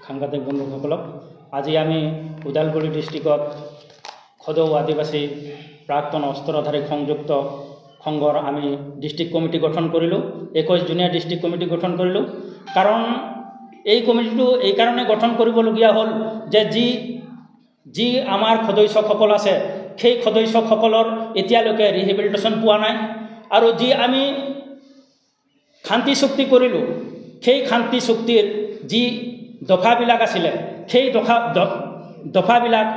সাংবাদিক বন্ধুসকলক আজি আমি ওদালগুৰি ডিস্ট্ৰিক্টত খদৌ আদিবাসী প্ৰাক্তন অস্ত্ৰধাৰী সংযুক্ত সংঘৰ আমি ডিস্ট্ৰিক্ট কমিটি গঠন কৰিলোঁ 21 জুনিয়া ডিস্ট্ৰিক্ট কমিটি গঠন কৰিলোঁ কাৰণ এই কমিটিটো এই কাৰণে গঠন কৰিবলগীয়া হ'ল যে যি আমাৰ সদস্যসকল আছে সেই সদস্যসকলৰ এতিয়ালৈকে ৰিহেবিলিটেশ্যন পোৱা নাই আৰু যি আমি শান্তি চুক্তি কৰিলোঁ সেই শান্তি চুক্তিৰ যি দফাবিলাক আছিলে সেই দফাবিলাক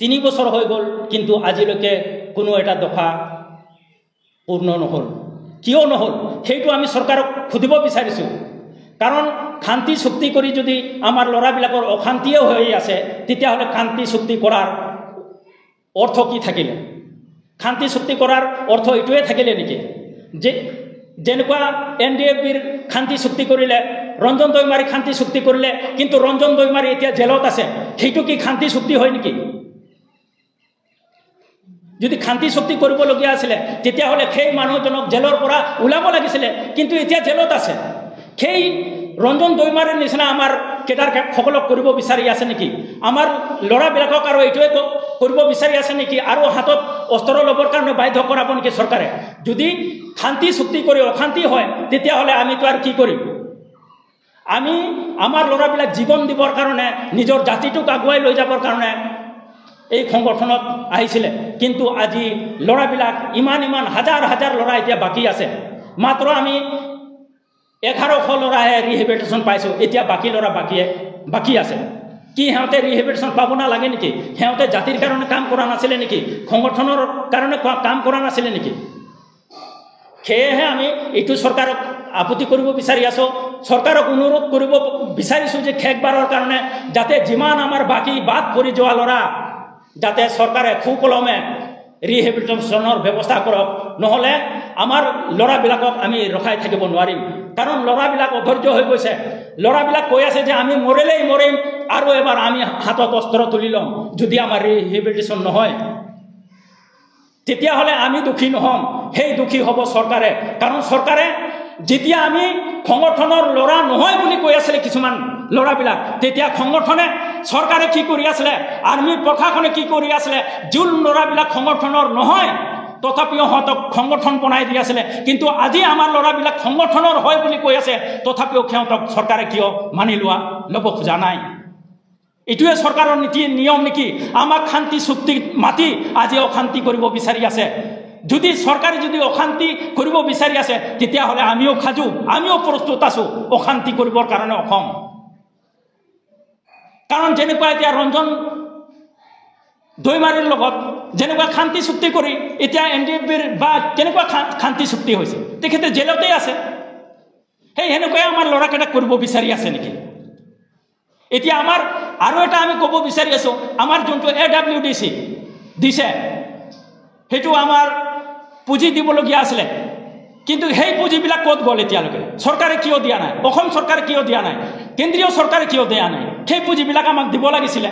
3 বছৰ হৈ গ'ল কিন্তু আজিলৈকে কোনো এটা দফা পূৰ্ণ নহ'ল কিয় নহ'ল সেইটো আমি চৰকাৰক খুদিব বিচাৰিছোঁ কাৰণ শান্তি চুক্তি কৰি যদি আমাৰ ল'ৰাবিলাকৰ অশান্তিয়ে হৈ আছে তেতিয়াহ'লে শান্তি চুক্তি কৰাৰ অৰ্থ কি থাকিলে শান্তি চুক্তি কৰাৰ অৰ্থ এইটোৱে থাকিলে নেকি যে যেনেকুৱা NDFBৰ শান্তি চুক্তি কৰিলে ৰঞ্জন দৈমাৰী শান্তি চুক্তি কৰিলে কিন্তু ৰঞ্জন দৈমাৰী এতিয়া জেলত আছে সেইটো কি শান্তি চুক্তি হয় নেকি যদি শান্তি চুক্তি কৰিবলগীয়া আছিলে তেতিয়াহ'লে সেই মানুহজনক জেলৰ পৰা ওলাব লাগিছিলে কিন্তু এতিয়া জেলত আছে সেই ৰঞ্জন দৈমাৰীৰ নিচিনা আমাৰ কেডাৰসকলক কৰিব বিচাৰি আছে নেকি আমাৰ ল'ৰাবিলাকক আৰু এইটোৱে কৰিব বিচাৰি আছে নেকি আৰু হাতত অস্ত্ৰ ল'বৰ কাৰণে বাধ্য কৰাব নেকি চৰকাৰে যদি শান্তি চুক্তি কৰি অশান্তি হয় তেতিয়াহ'লে আমিতো আৰু কি কৰিম আমি আমাৰ ল'ৰাবিলাক জীৱন দিবৰ কাৰণে নিজৰ জাতিটোক আগুৱাই লৈ যাবৰ কাৰণে এই সংগঠনত আহিছিলে কিন্তু আজি ল'ৰাবিলাক ইমান হাজাৰ হাজাৰ ল'ৰা এতিয়া বাকী আছে মাত্ৰ আমি 1100 ল'ৰাহে ৰিহেবিলিটেশ্যন পাইছোঁ এতিয়া বাকী ল'ৰা বাকী আছে কি সিহঁতে ৰিহেবিলিটেশ্যন পাব নালাগে নেকি সিহঁতে জাতিৰ কাৰণে কাম কৰা নাছিলে নেকি সংগঠনৰ কাৰণে কাম কৰা নাছিলে নেকি সেয়েহে আমি এইটো চৰকাৰক আপত্তি কৰিব বিচাৰি আছোঁ চৰকাৰক অনুৰোধ কৰিব বিচাৰিছোঁ যে শেষবাৰৰ কাৰণে যাতে যিমান আমাৰ বাকী বাদ পৰি যোৱা ল'ৰা যাতে চৰকাৰে সুকলমে ৰিহেবিলিটেশ্যনৰ ব্যৱস্থা কৰক নহ'লে আমাৰ ল'ৰাবিলাকক আমি ৰখাই থাকিব নোৱাৰিম কাৰণ ল'ৰাবিলাক অধৈৰ্য হৈ গৈছে ল'ৰাবিলাক কৈ আছে যে আমি মৰিলেই মৰিম আৰু এবাৰ আমি হাতত অস্ত্ৰ তুলি ল'ম যদি আমাৰ ৰিহেবিলিটেশ্যন নহয় তেতিয়াহ'লে আমি দুখী নহ'ম সেই দুখী হ'ব চৰকাৰে কাৰণ চৰকাৰে যেতিয়া আমি সংগঠনৰ ল'ৰা নহয় বুলি কৈ আছিলে কিছুমান ল'ৰাবিলাক তেতিয়া সংগঠনে চৰকাৰে কি কৰি আছিলে আৰ্মী প্ৰশাসনে কি কৰি আছিলে যোন ল'ৰাবিলাক সংগঠনৰ নহয় তথাপিও সিহঁতক সংগঠন বনাই দি আছিলে কিন্তু আজি আমাৰ ল'ৰাবিলাক সংগঠনৰ হয় বুলি কৈ আছে তথাপিও সিহঁতক চৰকাৰে কিয় মানি ল'ব খোজা নাই এইটোৱে চৰকাৰৰ নীতি নিয়ম নেকি আমাক শান্তি চুক্তি মাতি আজি অশান্তি কৰিব বিচাৰি আছে যদি চৰকাৰে যদি অশান্তি কৰিব বিচাৰি আছে তেতিয়াহ'লে আমিও খাজু আমিও প্ৰস্তুত আছোঁ অশান্তি কৰিবৰ কাৰণে অসম কাৰণ যেনেকুৱা এতিয়া ৰঞ্জন দৈমাৰীৰ লগত যেনেকুৱা শান্তি চুক্তি কৰি এতিয়া NDFBৰ বা কেনেকুৱা শান্তি চুক্তি হৈছে তেখেতে জেলতে আছে সেই সেনেকুৱাই আমাৰ ল'ৰাকেইটা কৰিব বিচাৰি আছে নেকি এতিয়া আমাৰ আৰু এটা আমি ক'ব বিচাৰি আছোঁ আমাৰ যোনটো AWDC দিছে সেইটো আমাৰ পুঁজি দিবলগীয়া আছিলে কিন্তু সেই পুঁজিবিলাক ক'ত গ'ল এতিয়ালৈকে চৰকাৰে কিয় দিয়া নাই অসম চৰকাৰে কিয় দিয়া নাই কেন্দ্ৰীয় চৰকাৰে কিয় দিয়া নাই সেই পুঁজিবিলাক আমাক দিব লাগিছিলে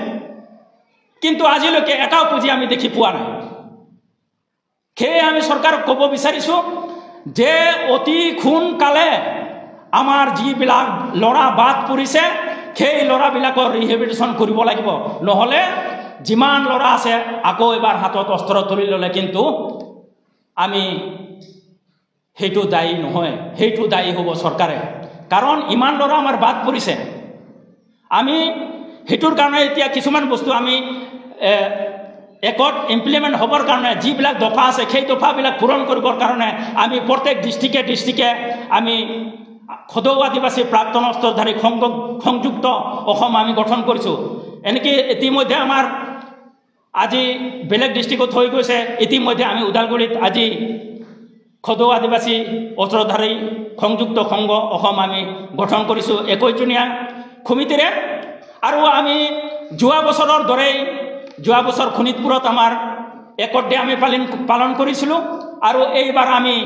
কিন্তু আজিলৈকে এটাও পুঁজি আমি দেখি পোৱা নাই সেয়ে আমি চৰকাৰক ক'ব বিচাৰিছোঁ যে অতি সোনকালে আমাৰ যিবিলাক ল'ৰা বাদ পৰিছে সেই ল'ৰাবিলাকৰ ৰিহেবিলিটেশ্যন কৰিব লাগিব নহ'লে যিমান ল'ৰা আছে আকৌ এবাৰ হাতত অস্ত্ৰ তুলি ল'লে কিন্তু আমি সেইটো দায়ী নহয় সেইটো দায়ী হ'ব চৰকাৰে কাৰণ ইমান ল'ৰা আমাৰ বাদ পৰিছে আমি সেইটোৰ কাৰণে এতিয়া কিছুমান বস্তু আমি একত ইমপ্লিমেণ্ট হ'বৰ কাৰণে যিবিলাক দফা আছে সেই দফাবিলাক পূৰণ কৰিবৰ কাৰণে আমি প্ৰত্যেক ডিষ্ট্ৰিক্টে আমি খদৌ আদিবাসী প্ৰাক্তন অস্ত্ৰধাৰী সংযুক্ত অসম আমি গঠন কৰিছোঁ এনেকৈ ইতিমধ্যে আমাৰ আজি বেলেগ ডিষ্ট্ৰিক্টত হৈ গৈছে ইতিমধ্যে আমি ওদালগুৰিত আজি খদৌ আদিবাসী অস্ত্ৰধাৰী সংযুক্ত সংঘ অসম আমি গঠন কৰিছোঁ 21 জুনিয়া সমিতিৰে আৰু আমি যোৱা বছৰৰ দৰেই যোৱা বছৰ শোণিতপুৰত আমাৰ একত ডে আমি পালন কৰিছিলোঁ আৰু এইবাৰ আমি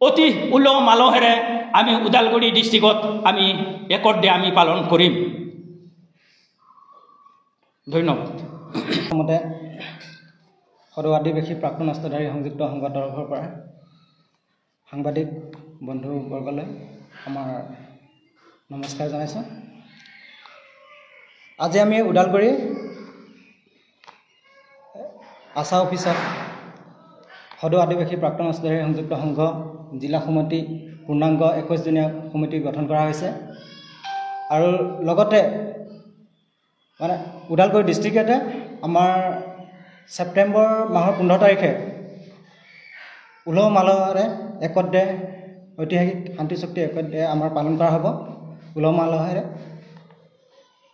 অতি উলহ মালহেৰে আমি ওদালগুৰি ডিষ্ট্ৰিক্টত আমি একত ডে আমি পালন কৰিম ধন্যবাদ মতে খদৌ আদিবাসী প্ৰাক্তন অস্ত্ৰধাৰী সংযুক্ত সংঘৰ তৰফৰ পৰা সাংবাদিক বন্ধুবৰ্গলৈ আমাৰ নমস্কাৰ জনাইছোঁ আজি আমি ওদালগুৰি আশা অফিচত সদৌ আদিবাসী প্ৰাক্তন অস্ত্ৰধাৰী সংযুক্ত সংঘ জিলা সমিতি পূৰ্ণাংগ 21 সমিতি গঠন কৰা হৈছে আৰু লগতে মানে ওদালগুৰি ডিষ্ট্ৰিক্টতে আমাৰ ছেপ্টেম্বৰ মাহৰ 15 তাৰিখে উলহ মালহেৰে একদে ঐতিহাসিক শান্তি চুক্তি একদে আমাৰ পালন কৰা হ'ব উলহ মালহেৰে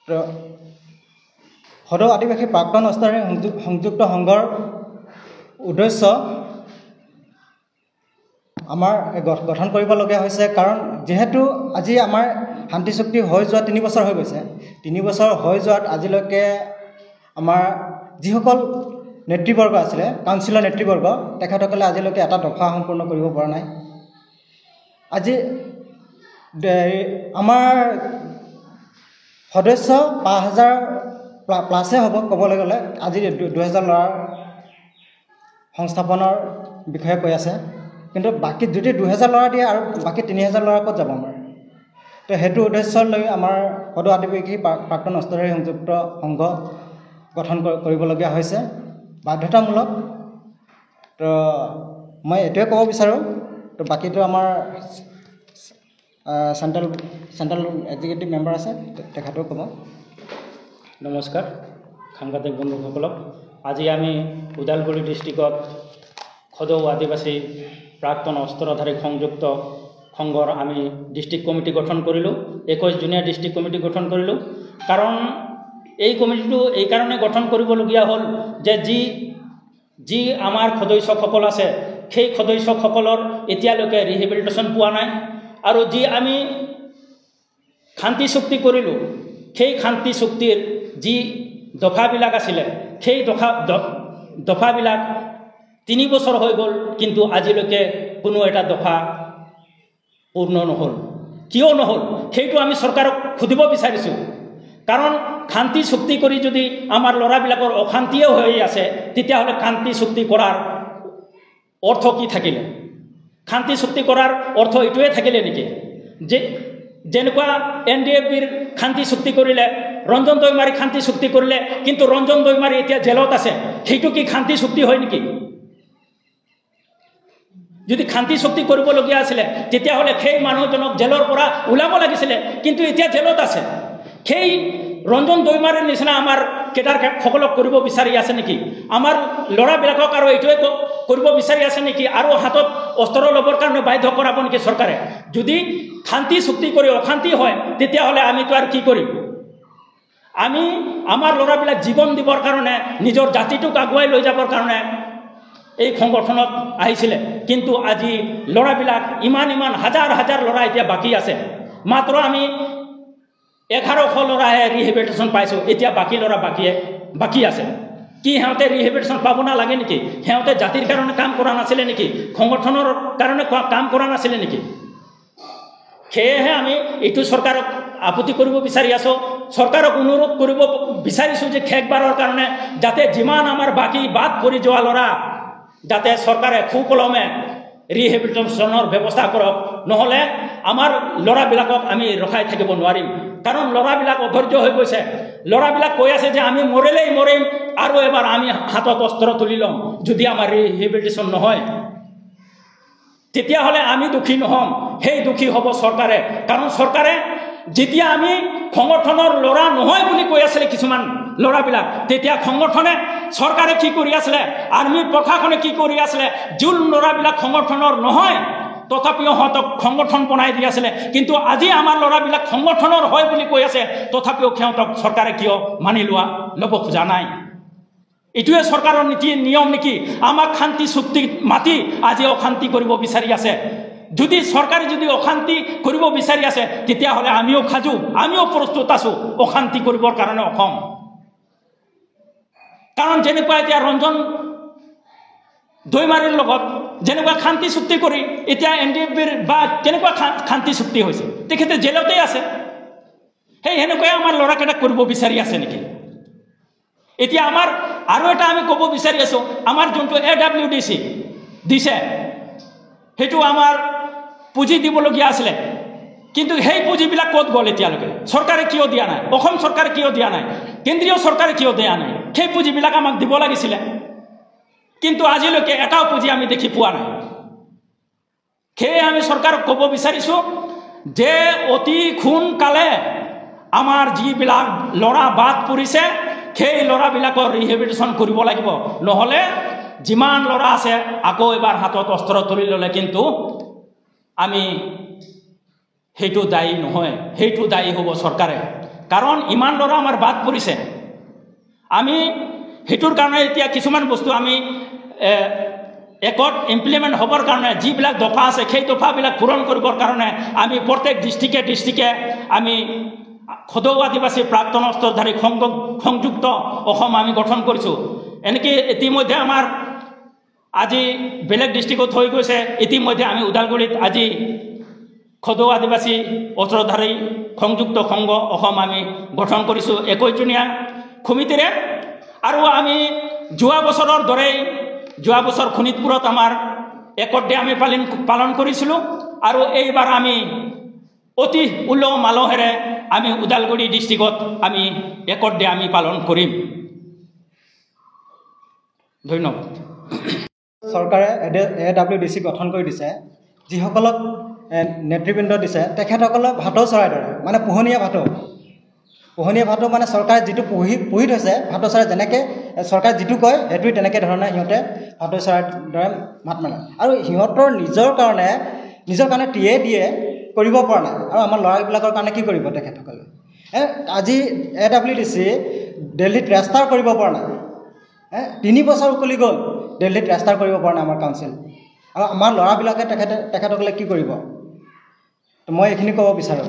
তো সদৌ আদিবাসী প্ৰাক্তন অস্ত্ৰধাৰী সংযুক্ত সংঘৰ উদ্দেশ্য আমাৰ গঠন কৰিবলগীয়া হৈছে কাৰণ যেহেতু আজি আমাৰ শান্তি চুক্তি হৈ যোৱা 3 বছৰ হৈ গৈছে 3 বছৰ হৈ যোৱাত আজিলৈকে আমাৰ যিসকল নেতৃবৰ্গ আছিলে কাউন্সিলৰ নেতৃবৰ্গ তেখেতসকলে আজিলৈকে এটা দফা সম্পূৰ্ণ কৰিব পৰা নাই আজি আমাৰ সদস্য 5000 প্লাছে হ'ব ক'বলৈ গ'লে আজি 2000 ল'ৰাৰ সংস্থাপনৰ বিষয়ে কৈ আছে কিন্তু বাকি যদি 2000 ল'ৰা দিয়ে আৰু বাকি 3000 ল'ৰা ক'ত যাব আমাৰ তো সেইটো উদ্দেশ্য লৈ আমাৰ সদৌ আদিবাসী প্ৰাক্তন অস্ত্ৰধাৰী সংযুক্ত সংঘ গঠন কৰিবলগীয়া হৈছে বাধ্যতামূলক তো মই এটোৱে ক'ব বিচাৰোঁ তো বাকিটো আমাৰ চেণ্ট্ৰেল এক্সিকিউটিভ মেম্বাৰ আছে তেখেতেও ক'ব নমস্কাৰ সাংবাদিক বন্ধুসকলক আজি আমি ওদালগুৰি ডিষ্ট্ৰিক্টত সদৌ আদিবাসী প্ৰাক্তন অস্ত্ৰধাৰী সংযুক্ত সংঘৰ আমি ডিষ্ট্ৰিক্ট কমিটি গঠন কৰিলোঁ 21 জনীয়া ডিষ্ট্ৰিক্ট কমিটি গঠন কৰিলোঁ কাৰণ এই কমিটিটো এই কাৰণে গঠন কৰিবলগীয়া হ'ল যে যি আমাৰ সদস্যসকল আছে সেই সদস্যসকলৰ এতিয়ালৈকে ৰিহেবিলিটেশ্যন পোৱা নাই আৰু যি আমি শান্তি চুক্তি কৰিলোঁ সেই শান্তি চুক্তিৰ যি দফাবিলাক আছিলে সেই দফাবিলাক 3 বছৰ হৈ গ'ল কিন্তু আজিলৈকে কোনো এটা দফা পূৰ্ণ নহ'ল কিয় নহ'ল সেইটো আমি চৰকাৰক সুধিব বিচাৰিছোঁ কাৰণ শান্তি চুক্তি কৰি যদি আমাৰ ল'ৰাবিলাকৰ অশান্তিয়ে হৈ আছে তেতিয়াহ'লে শান্তি চুক্তি কৰাৰ অৰ্থ কি থাকিলে শান্তি চুক্তি কৰাৰ অৰ্থ এইটোৱে থাকিলে নেকি যে যেনেকুৱা NDFBৰ শান্তি চুক্তি কৰিলে ৰঞ্জন দৈমাৰী শান্তি চুক্তি কৰিলে কিন্তু ৰঞ্জন দৈমাৰী এতিয়া জেলত আছে সেইটো কি শান্তি চুক্তি হয় নেকি যদি শান্তি চুক্তি কৰিবলগীয়া আছিলে তেতিয়াহ'লে সেই মানুহজনক জেলৰ পৰা ওলাব লাগিছিলে কিন্তু এতিয়া জেলত আছে সেই ৰঞ্জন দৈমাৰীৰ নিচিনা আমাৰ কেডাৰসকলক কৰিব বিচাৰি আছে নেকি আমাৰ ল'ৰাবিলাকক আৰু এইটোৱে কৰিব বিচাৰি আছে নেকি আৰু হাতত অস্ত্ৰ ল'বৰ কাৰণে বাধ্য কৰাব নেকি চৰকাৰে যদি শান্তি চুক্তি কৰি অশান্তি হয় তেতিয়াহ'লে আমিতো আৰু কি কৰিম আমি আমাৰ ল'ৰাবিলাক জীৱন দিবৰ কাৰণে নিজৰ জাতিটোক আগুৱাই লৈ যাবৰ কাৰণে এই সংগঠনত আহিছিলে কিন্তু আজি ল'ৰাবিলাক ইমান হাজাৰ হাজাৰ ল'ৰা এতিয়া বাকী আছে মাত্ৰ আমি 1100 ল'ৰাহে ৰিহেবিলিটেশ্যন পাইছোঁ এতিয়া বাকী ল'ৰা বাকী আছে কি সিহঁতে ৰিহেবিলিটেশ্যন পাব নালাগে নেকি সিহঁতে জাতিৰ কাৰণে কাম কৰা নাছিলে নেকি সংগঠনৰ কাৰণে কাম কৰা নাছিলে নেকি সেয়েহে আমি এইটো চৰকাৰক আপত্তি কৰিব বিচাৰি আছোঁ চৰকাৰক অনুৰোধ কৰিব বিচাৰিছোঁ যে শেষবাৰৰ কাৰণে যাতে যিমান আমাৰ বাকী বাদ পৰি যোৱা ল'ৰা যাতে চৰকাৰে সুকলমে ৰিহেবিলিটেশ্যনৰ ব্যৱস্থা কৰক নহ'লে আমাৰ ল'ৰাবিলাকক আমি ৰখাই থাকিব নোৱাৰিম কাৰণ ল'ৰাবিলাক অধৈৰ্য হৈ গৈছে ল'ৰাবিলাক কৈ আছে যে আমি মৰিলেই মৰিম আৰু এবাৰ আমি হাতত অস্ত্ৰ তুলি ল'ম যদি আমাৰ ৰিহেবিলিটেশ্যন নহয় তেতিয়াহ'লে আমি দুখী নহ'ম সেই দুখী হ'ব চৰকাৰে কাৰণ চৰকাৰে যেতিয়া আমি সংগঠনৰ ল'ৰা নহয় বুলি কৈ আছিলে কিছুমান ল'ৰাবিলাক তেতিয়া সংগঠনে চৰকাৰে কি কৰি আছিলে আৰ্মীৰ প্ৰশাসনে কি কৰি আছিলে যোন ল'ৰাবিলাক সংগঠনৰ নহয় তথাপিও সিহঁতক সংগঠন বনাই দি আছিলে কিন্তু আজি আমাৰ ল'ৰাবিলাক সংগঠনৰ হয় বুলি কৈ আছে তথাপিও সিহঁতক চৰকাৰে কিয় মানি ল'ব খোজা নাই এইটোৱে চৰকাৰৰ নীতি নিয়ম নেকি আমাক শান্তি চুক্তি মাতি আজি অশান্তি কৰিব বিচাৰি আছে যদি চৰকাৰে যদি অশান্তি কৰিব বিচাৰি আছে তেতিয়াহ'লে আমিও খাজু আমিও প্ৰস্তুত আছোঁ অশান্তি কৰিবৰ কাৰণে অসম কাৰণ যেনেকুৱা এতিয়া ৰঞ্জন দৈমাৰীৰ লগত যেনেকুৱা শান্তি চুক্তি কৰি এতিয়া NDFBৰ বা কেনেকুৱা শান্তি চুক্তি হৈছে তেখেতে জেলতেই আছে সেই সেনেকুৱাই আমাৰ ল'ৰাকেইটাক কৰিব বিচাৰি আছে নেকি এতিয়া আমাৰ আৰু এটা আমি ক'ব বিচাৰি আছোঁ আমাৰ যোনটো AWDC দিছে সেইটো আমাৰ পুঁজি দিবলগীয়া আছিলে কিন্তু সেই পুঁজিবিলাক ক'ত গ'ল এতিয়ালৈকে? চৰকাৰে কিয় দিয়া নাই? অসম চৰকাৰে কিয় দিয়া নাই? কেন্দ্ৰীয় চৰকাৰে কিয় দিয়া নাই? সেই পুঁজিবিলাক আমাক দিব লাগিছিলে, কিন্তু আজিলৈকে এটাও পুঁজি আমি দেখি পোৱা নাই। সেয়ে আমি চৰকাৰক ক'ব বিচাৰিছোঁ যে অতি সোনকালে আমাৰ যিবিলাক ল'ৰা বাদ পৰিছে সেই ল'ৰাবিলাকৰ ৰিহেবিলিটেশ্যন কৰিব লাগিব, নহ'লে যিমান ল'ৰা আছে আকৌ এবাৰ হাতত অস্ত্ৰ তুলি ল'লে কিন্তু আমি সেইটো দায়ী নহয়, সেইটো দায়ী হ'ব চৰকাৰে। কাৰণ ইমান ল'ৰা আমাৰ বাদ পৰিছে, আমি সেইটোৰ কাৰণে এতিয়া কিছুমান বস্তু আমি একত ইমপ্লিমেণ্ট হ'বৰ কাৰণে যিবিলাক দফা আছে সেই দফাবিলাক পূৰণ কৰিবৰ কাৰণে আমি প্ৰত্যেক ডিষ্ট্ৰিক্টে আমি সদৌ আদিবাসী প্ৰাক্তন অস্ত্ৰধাৰী সংযুক্ত অসম আমি গঠন কৰিছোঁ। এনেকৈ ইতিমধ্যে আমাৰ আজি বেলেগ ডিষ্ট্ৰিক্টত হৈ গৈছে, ইতিমধ্যে আমি ওদালগুৰিত আজি সদৌ আদিবাসী অস্ত্ৰধাৰী সংযুক্ত সংঘ অসম আমি গঠন কৰিছোঁ 21জনীয়া সমিতিৰে। আৰু আমি যোৱা বছৰৰ দৰেই যোৱা বছৰ শোণিতপুৰত আমাৰ একত ডে আমি পালন কৰিছিলোঁ, আৰু এইবাৰ আমি অতি উলহ মালহেৰে আমি ওদালগুৰি ডিষ্ট্ৰিক্টত আমি একত ডে আমি পালন কৰিম। ধন্যবাদ। চৰকাৰে AWDC গঠন কৰি দিছে, যিসকলক নেতৃবৃন্দ দিছে তেখেতসকলক ভাটৌ চৰাইৰ দৰে, মানে পোহনীয়া ভাটৌ মানে চৰকাৰে যিটো পুহি থৈছে ভাটৌ চৰাই, যেনেকৈ চৰকাৰে যিটো কয় সেইটোৱে তেনেকৈ ধৰণে সিহঁতে ভাটৌ চৰাইৰ দৰে মাত মাৰে। আৰু সিহঁতৰ নিজৰ কাৰণে দিয়ে কৰিব পৰা নাই, আৰু আমাৰ ল'ৰাবিলাকৰ কাৰণে কি কৰিব তেখেতসকলে? আজি AWDC দিল্লীত ৰেজিষ্টাৰ কৰিব পৰা নাই, 3 বছৰ উকলি গ'ল, দিল্লীত ৰেজিষ্টাৰ কৰিব পৰা নাই আমাৰ কাউন্সিল, আৰু আমাৰ ল'ৰাবিলাকে তেখেতসকলে কি কৰিব? মই এইখিনি ক'ব বিচাৰোঁ।